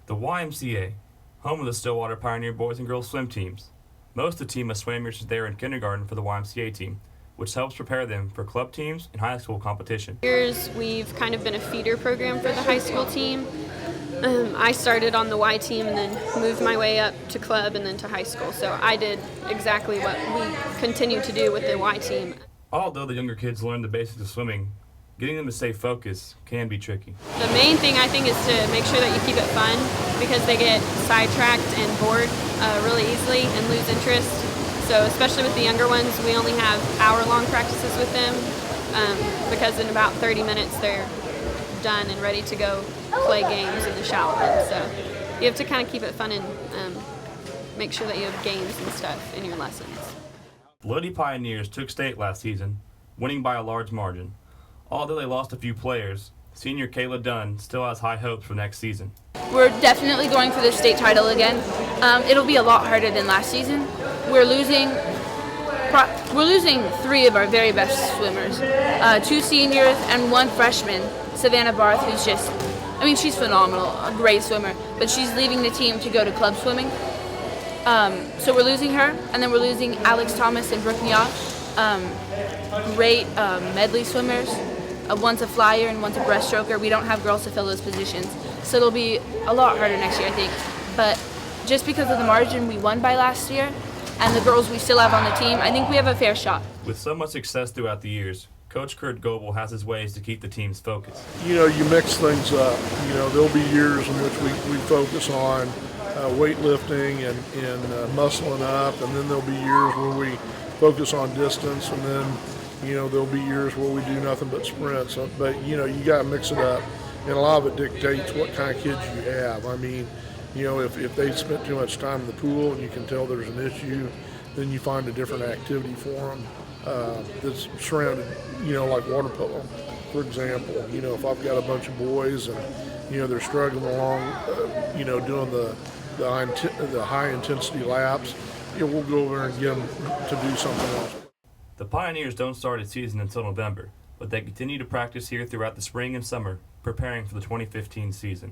The YMCA, home of the Stillwater Pioneer boys and girls swim teams. Most of the team has swam years there in kindergarten for the YMCA team, which helps prepare them for club teams and high school competition. Years we've kind of been a feeder program for the high school team. I started on the Y team and then moved my way up to club and then to high school. So I did exactly what we continue to do with the Y team. Although the younger kids learn the basics of swimming, getting them to stay focused can be tricky. The main thing I think is to make sure that you keep it fun because they get sidetracked and bored really easily and lose interest. So especially with the younger ones, we only have hour-long practices with them because in about 30 minutes they're done and ready to go play games in the shower. So you have to kind of keep it fun and make sure that you have games and stuff in your lessons. The Lady Pioneers took state last season, winning by a large margin. Although they lost a few players, senior Kayla Dunn still has high hopes for next season. We're definitely going for the state title again. It'll be a lot harder than last season. We're losing three of our very best swimmers, two seniors and one freshman, Savannah Barth, who's she's phenomenal, a great swimmer, but she's leaving the team to go to club swimming. So we're losing her, and then we're losing Alex Thomas and Brooke Nya, great medley swimmers. One's a flyer and one's a breaststroker. We don't have girls to fill those positions, so it'll be a lot harder next year, I think. But just because of the margin we won by last year and the girls we still have on the team, I think we have a fair shot. With so much success throughout the years, Coach Kurt Goebel has his ways to keep the teams focused. You mix things up. There'll be years in which we focus on weightlifting and muscling up, and then there'll be years where we focus on distance, and then there'll be years where we do nothing but sprints. But you got to mix it up, and a lot of it dictates what kind of kids you have. If they spent too much time in the pool and you can tell there's an issue, then you find a different activity for them that's surrounded, like water polo, for example. If I've got a bunch of boys and they're struggling along, doing the high intensity laps, we'll go over and get them to do something else. The Pioneers don't start its season until November, but they continue to practice here throughout the spring and summer, preparing for the 2015 season.